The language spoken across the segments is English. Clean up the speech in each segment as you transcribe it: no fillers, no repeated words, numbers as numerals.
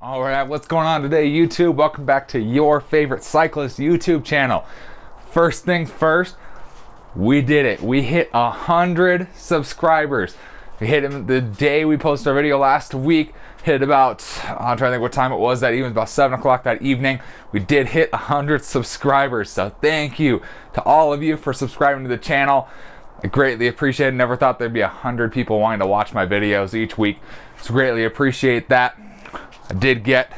All right, what's going on today, YouTube? Welcome back to your favorite cyclist YouTube channel. First things first, we did it. We hit 100 subscribers. We hit them the day we posted our video last week. Hit about, I'm trying to think what time it was that evening, about 7 o'clock that evening. We did hit 100 subscribers, so thank you to all of you for subscribing to the channel. I greatly appreciate it. Never thought there'd be 100 people wanting to watch my videos each week, so greatly appreciate that. I did get,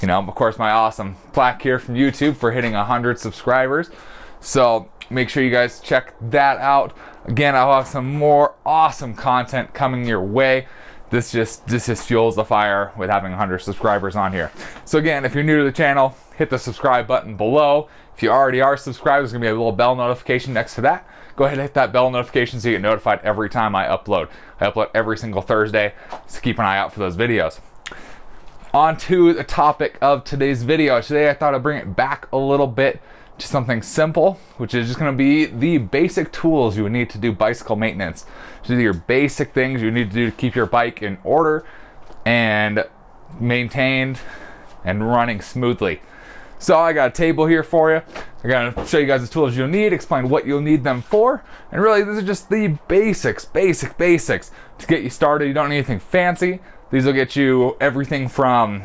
of course, my awesome plaque here from YouTube for hitting 100 subscribers. So make sure you guys check that out. Again, I'll have some more awesome content coming your way. This just fuels the fire with having 100 subscribers on here. So again, if you're new to the channel, hit the subscribe button below. If you already are subscribed, there's gonna be a little bell notification next to that. Go ahead and hit that bell notification so you get notified every time I upload. I upload every single Thursday, so keep an eye out for those videos. On to the topic of today's video. Today I thought I'd bring it back a little bit to something simple, which is just going to be the basic tools you would need to do bicycle maintenance. So your basic things you need to do to keep your bike in order and maintained and running smoothly. So I got a table here for you. I'm going to show you guys the tools you'll need, explain what you'll need them for, and really these are just the basics to get you started. You don't need anything fancy. These will get you everything from,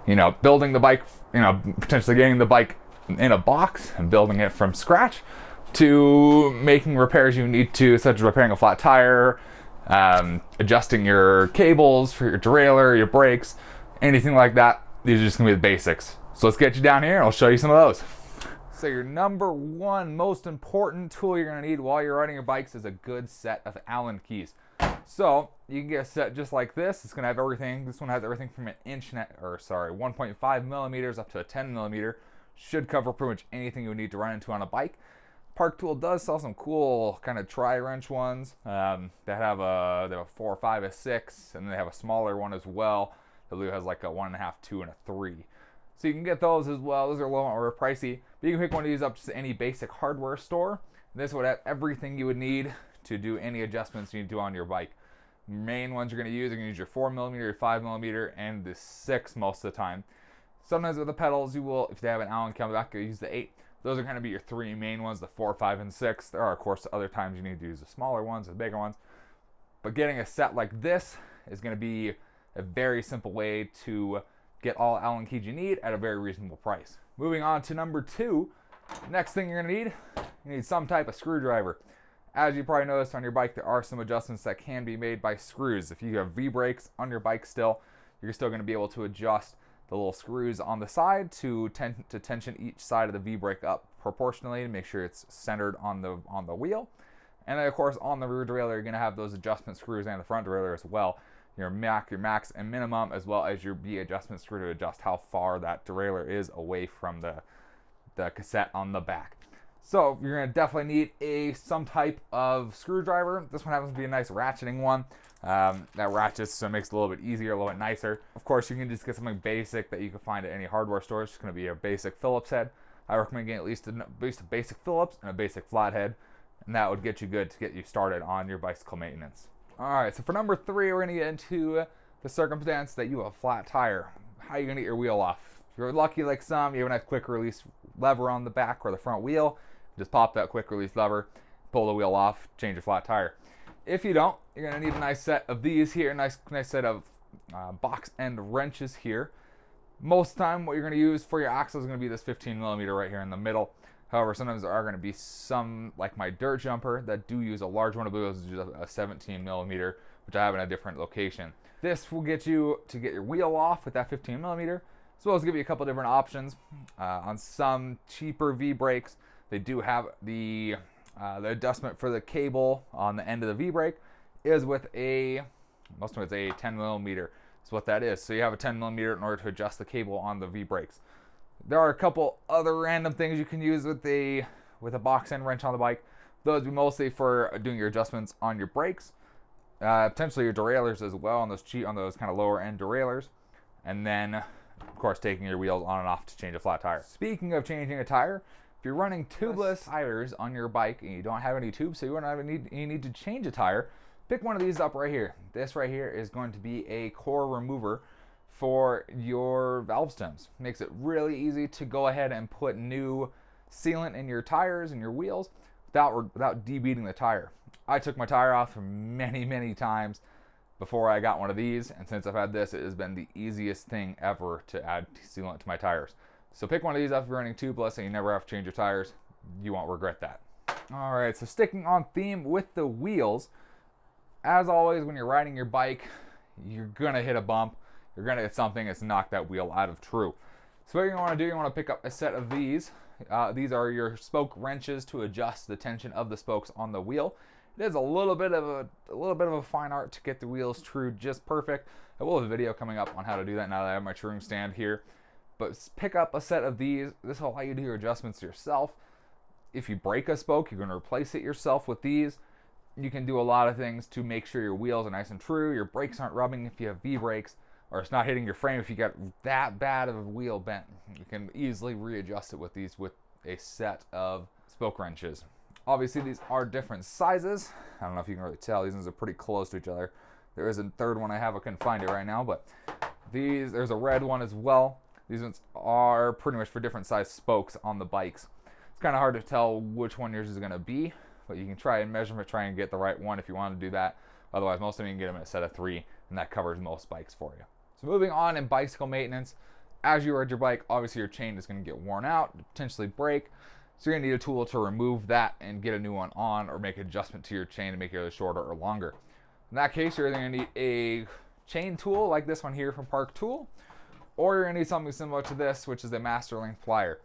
building the bike, potentially getting the bike in a box and building it from scratch, to making repairs you need to, such as repairing a flat tire, adjusting your cables for your derailleur, your brakes, anything like that. These are just gonna be the basics. So let's get you down here and I'll show you some of those. So your number one most important tool you're gonna need while you're riding your bikes is a good set of Allen keys. So you can get a set just like this. It's gonna have everything. This one has everything from 1.5 millimeters up to a 10 millimeter. Should cover pretty much anything you would need to run into on a bike. Park Tool does sell some cool kind of tri-wrench ones that have a 4, 5, a 6, and then they have a smaller one as well. The blue has like a 1.5, 2, and a 3. So you can get those as well. Those are a little more pricey, but you can pick one of these up to any basic hardware store. This would have everything you would need to do any adjustments you need to do on your bike. Main ones you're going to use, your 4 millimeter, your 5 millimeter, and the 6 most of the time. Sometimes with the pedals, you will, if they have an Allen key on the back, you'll use the 8. Those are going to be your 3 main ones, the 4, 5, and 6. There are, of course, other times you need to use the smaller ones, the bigger ones. But getting a set like this is going to be a very simple way to get all Allen keys you need at a very reasonable price. Moving on to number 2, next thing you're going to need, you need some type of screwdriver. As you probably noticed on your bike, there are some adjustments that can be made by screws. If you have V-brakes on your bike still, you're still going to be able to adjust the little screws on the side to tension each side of the V-brake up proportionally to make sure it's centered on the wheel. And then of course on the rear derailleur, you're going to have those adjustment screws and the front derailleur as well. Your max and minimum, as well as your B adjustment screw to adjust how far that derailleur is away from the cassette on the back. So you're going to definitely need some type of screwdriver. This one happens to be a nice ratcheting one. That ratchets, so it makes it a little bit easier, a little bit nicer. Of course, you can just get something basic that you can find at any hardware store. It's going to be a basic Phillips head. I recommend getting at least a basic Phillips and a basic flathead, and that would get you good to get you started on your bicycle maintenance. All right, so for number 3, we're going to get into the circumstance that you have a flat tire. How are you going to get your wheel off? If you're lucky like some, you have a nice quick release lever on the back or the front wheel. Just pop that quick release lever, pull the wheel off, change your flat tire. If you don't, you're going to need a nice set of these here, nice set of box end wrenches here. Most of the time, what you're going to use for your axle is going to be this 15 millimeter right here in the middle. However, sometimes there are going to be some, like my dirt jumper, that do use a large one. I believe it was a 17 millimeter, which I have in a different location. This will get you to get your wheel off with that 15 millimeter, as well as give you a couple different options. On some cheaper V-brakes, they do have the adjustment for the cable on the end of the V-brake is with most of it's a 10 millimeter. That's what that is. So you have a 10 millimeter in order to adjust the cable on the V-brakes. There are a couple other random things you can use with a box end wrench on the bike. Those would be mostly for doing your adjustments on your brakes, potentially your derailleurs as well on those kind of lower end derailleurs, and then of course taking your wheels on and off to change a flat tire. Speaking of changing a tire, if you're running tubeless tires on your bike and you don't have any tubes, so you need to change a tire, pick one of these up right here. This right here is going to be a core remover for your valve stems. Makes it really easy to go ahead and put new sealant in your tires and your wheels without debeating the tire. I took my tire off many times before I got one of these, and since I've had this, it has been the easiest thing ever to add sealant to my tires. So pick one of these up if you're running tubeless and you never have to change your tires. You won't regret that. All right, so sticking on theme with the wheels, as always, when you're riding your bike, you're gonna hit a bump. You're gonna hit something that's knocked that wheel out of true. So what you're gonna wanna do, you wanna pick up a set of these. These are your spoke wrenches to adjust the tension of the spokes on the wheel. It is a little bit of a fine art to get the wheels true just perfect. I will have a video coming up on how to do that now that I have my truing stand here. But pick up a set of these. This will allow you to do your adjustments yourself. If you break a spoke, you're going to replace it yourself with these. You can do a lot of things to make sure your wheels are nice and true. Your brakes aren't rubbing if you have V-brakes, or it's not hitting your frame if you got that bad of a wheel bent. You can easily readjust it with these with a set of spoke wrenches. Obviously, these are different sizes. I don't know if you can really tell. These ones are pretty close to each other. There is a third one I have. I couldn't find it right now, but there's a red one as well. These ones are pretty much for different size spokes on the bikes. It's kind of hard to tell which one yours is going to be, but you can try and measure them, try and get the right one if you want to do that. Otherwise, most of them you can get them in a set of 3, and that covers most bikes for you. So moving on in bicycle maintenance, as you ride your bike, obviously your chain is going to get worn out, potentially break. So you're going to need a tool to remove that and get a new one on, or make an adjustment to your chain to make it either shorter or longer. In that case, you're either going to need a chain tool like this one here from Park Tool, or you're going to need something similar to this, which is a master length plier.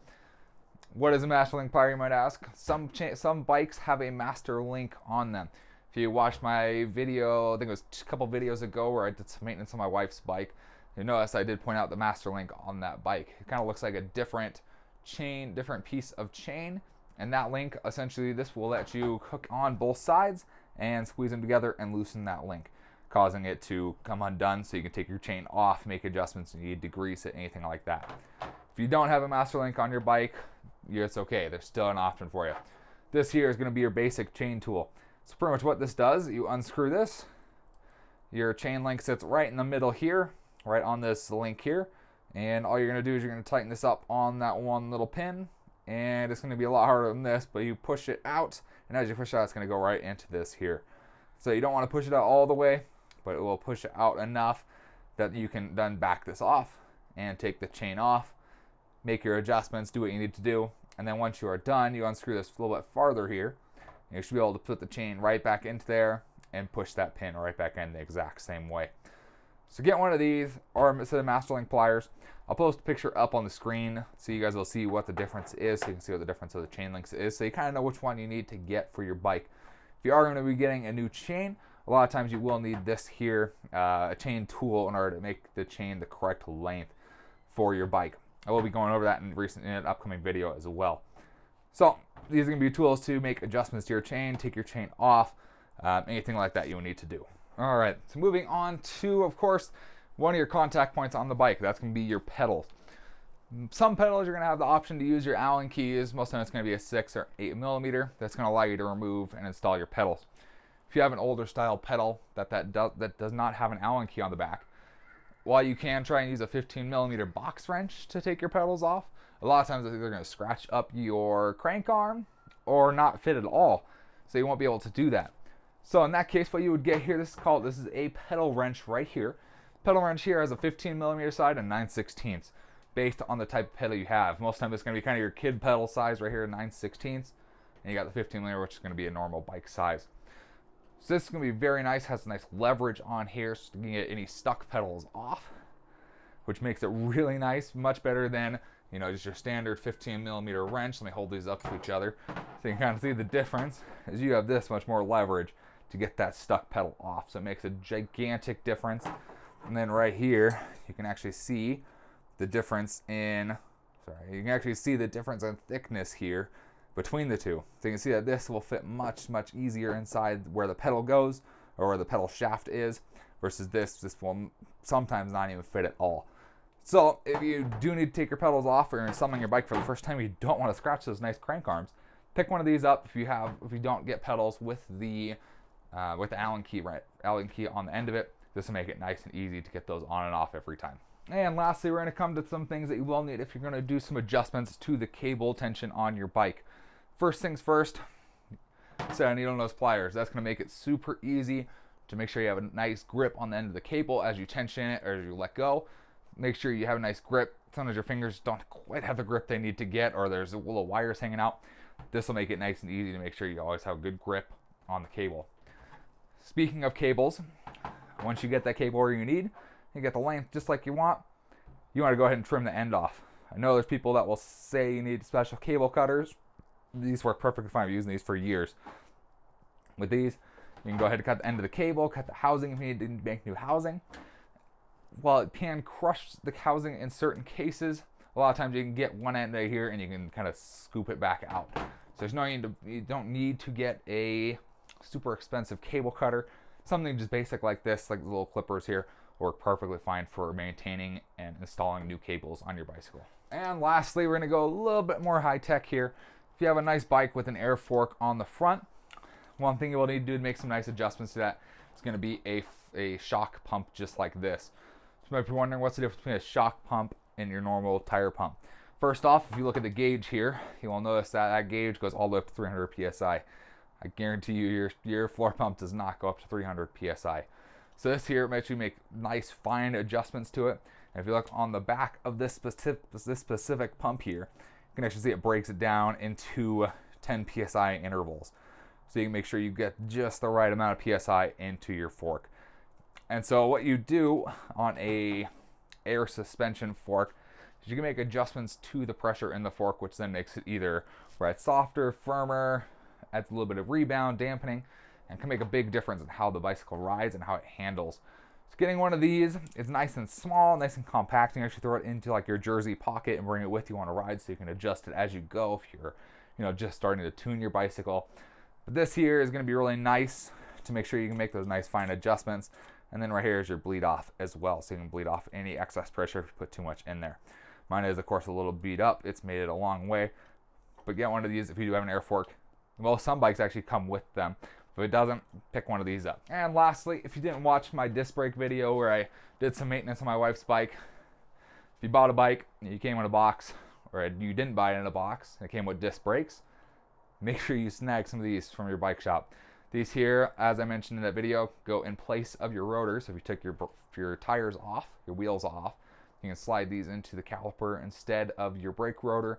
What is a master link plier, you might ask? Some bikes have a master link on them. If you watched my video, I think it was a couple videos ago where I did some maintenance on my wife's bike, you notice I did point out the master link on that bike. It kind of looks like a different piece of chain, and that link, essentially, this will let you hook on both sides and squeeze them together and loosen that link, causing it to come undone so you can take your chain off, make adjustments if you need to grease it, anything like that. If you don't have a master link on your bike, it's okay. There's still an option for you. This here is going to be your basic chain tool. So pretty much what this does, you unscrew this. Your chain link sits right in the middle here, right on this link here. And all you're going to do is you're going to tighten this up on that one little pin. And it's going to be a lot harder than this, but you push it out. And as you push it out, it's going to go right into this here. So you don't want to push it out all the way, but it will push it out enough that you can then back this off and take the chain off. Make your adjustments, do what you need to do, and then once you are done, you unscrew this a little bit farther here, and you should be able to put the chain right back into there and push that pin right back in the exact same way. So get one of these, or a set of master link pliers. I'll post a picture up on the screen so you guys will see what the difference is, so you can see what the difference of the chain links is, so you kind of know which one you need to get for your bike. If you are going to be getting a new chain, a lot of times you will need this here, a chain tool, in order to make the chain the correct length for your bike. I will be going over that in an upcoming video as well. So these are going to be tools to make adjustments to your chain, take your chain off, anything like that you will need to do. All right, so moving on to, of course, one of your contact points on the bike. That's going to be your pedals. Some pedals you're going to have the option to use your Allen keys. Most of the time it's going to be a 6 or 8 millimeter. That's going to allow you to remove and install your pedals. If you have an older style pedal that does not have an Allen key on the back, while you can try and use a 15 millimeter box wrench to take your pedals off, a lot of times they're going to scratch up your crank arm or not fit at all, so you won't be able to do that. So in that case, what you would get here, this is a pedal wrench right here. Pedal wrench here has a 15 millimeter side and 9/16 based on the type of pedal you have. Most of the time it's going to be kind of your kid pedal size right here, 9/16, and you got the 15 millimeter, which is going to be a normal bike size. So this is going to be very nice, has a nice leverage on here so you can get any stuck pedals off, which makes it really nice, much better than, just your standard 15 millimeter wrench. Let me hold these up to each other so you can kind of see the difference, is you have this much more leverage to get that stuck pedal off. So it makes a gigantic difference. And then right here, you can actually see the difference in thickness here between the two. So you can see that this will fit much, much easier inside where the pedal goes or where the pedal shaft is, versus this will sometimes not even fit at all. So if you do need to take your pedals off, or you're installing your bike for the first time, you don't want to scratch those nice crank arms, pick one of these up if you don't get pedals with the Allen key on the end of it. This will make it nice and easy to get those on and off every time. And lastly, we're going to come to some things that you will need if you're going to do some adjustments to the cable tension on your bike. First things first, set a needle nose pliers. That's going to make it super easy to make sure you have a nice grip on the end of the cable as you tension it or as you let go. Make sure you have a nice grip. Sometimes your fingers don't quite have the grip they need to get, or there's little wires hanging out. This will make it nice and easy to make sure you always have a good grip on the cable. Speaking of cables, once you get that cable where you need, you get the length just like you want to go ahead and trim the end off. I know there's people that will say you need special cable cutters. These work perfectly fine. I've been using these for years. With these, you can go ahead and cut the end of the cable, cut the housing if you need to make new housing. While it can crush the housing in certain cases, a lot of times you can get one end right here and you can kind of scoop it back out. So there's no need to, you don't need to get a super expensive cable cutter. Something just basic like this, like the little clippers here, work perfectly fine for maintaining and installing new cables on your bicycle. And lastly, we're going to go a little bit more high tech here. If you have a nice bike with an air fork on the front, one thing you will need to do to make some nice adjustments to that is going to be a shock pump just like this. So you might be wondering, what's the difference between a shock pump and your normal tire pump? First off, if you look at the gauge here, you will notice that that gauge goes all the way up to 300 psi. I guarantee you your floor pump does not go up to 300 psi. So this here makes you make nice fine adjustments to it. And if you look on the back of this specific pump here, you can actually see it breaks it down into 10 psi intervals. So you can make sure you get just the right amount of psi into your fork. And so what you do on a air suspension fork is you can make adjustments to the pressure in the fork, which then makes it either ride softer, firmer, adds a little bit of rebound, dampening, and can make a big difference in how the bicycle rides and how it handles. So getting one of these is nice and small, nice and compact. You can actually throw it into like your jersey pocket and bring it with you on a ride, so you can adjust it as you go if you're, just starting to tune your bicycle. But this here is going to be really nice to make sure you can make those nice fine adjustments. And then right here is your bleed off as well, so you can bleed off any excess pressure if you put too much in there. Mine is of course a little beat up. It's made it a long way, but get one of these if you do have an air fork. Well, some bikes actually come with them. If it doesn't, pick one of these up. And lastly, if you didn't watch my disc brake video where I did some maintenance on my wife's bike, if you bought a bike and you came in a box, or you didn't buy it in a box and it came with disc brakes, make sure you snag some of these from your bike shop. These here, as I mentioned in that video, go in place of your rotors. So if you took your tires off, your wheels off, you can slide these into the caliper instead of your brake rotor,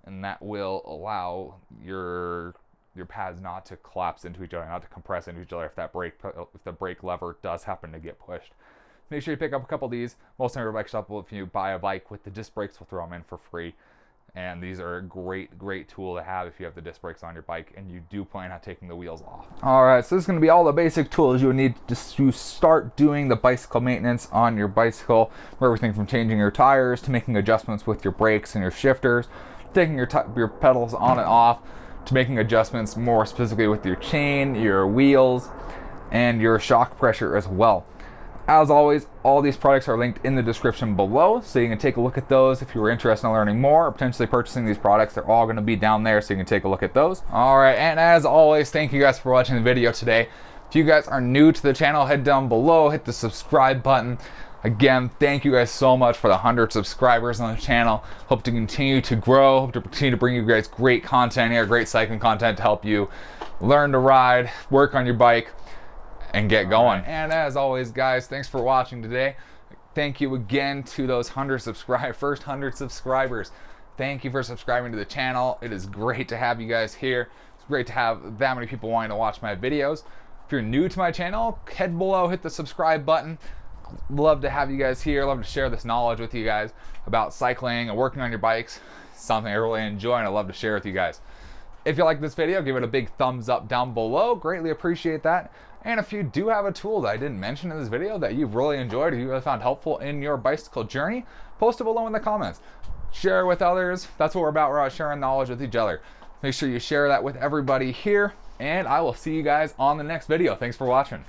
and that will allow your pads not to collapse into each other, not to compress into each other if the brake lever does happen to get pushed. Make sure you pick up a couple of these. Most of your bike shop will, if you buy a bike with the disc brakes, will throw them in for free. And these are a great tool to have if you have the disc brakes on your bike and you do plan on taking the wheels off. All right, so this is going to be all the basic tools you would need to start doing the bicycle maintenance on your bicycle. Everything from changing your tires to making adjustments with your brakes and your shifters, taking your pedals on and off, to making adjustments more specifically with your chain, your wheels, and your shock pressure as well. As always, all these products are linked in the description below, so you can take a look at those if you were interested in learning more or potentially purchasing these products. They're all going to be down there, so you can take a look at those. All right, and as always, thank you guys for watching the video today. If you guys are new to the channel, head down below, hit the subscribe button. Again, thank you guys so much for the 100 subscribers on the channel. Hope to continue to grow, hope to continue to bring you guys great content here, great cycling content to help you learn to ride, work on your bike, and get going. Right. And as always, guys, thanks for watching today. Thank you again to those first 100 subscribers. Thank you for subscribing to the channel. It is great to have you guys here. It's great to have that many people wanting to watch my videos. If you're new to my channel, head below, hit the subscribe button. Love to have you guys here. Love to share this knowledge with you guys about cycling and working on your bikes. Something I really enjoy and I love to share with you guys. If you like this video, give it a big thumbs up down below. Greatly appreciate that. And if you do have a tool that I didn't mention in this video that you've really enjoyed or you really found helpful in your bicycle journey, post it below in the comments. Share it with others. That's what we're about. We're about sharing knowledge with each other. Make sure you share that with everybody here, and I will see you guys on the next video. Thanks for watching.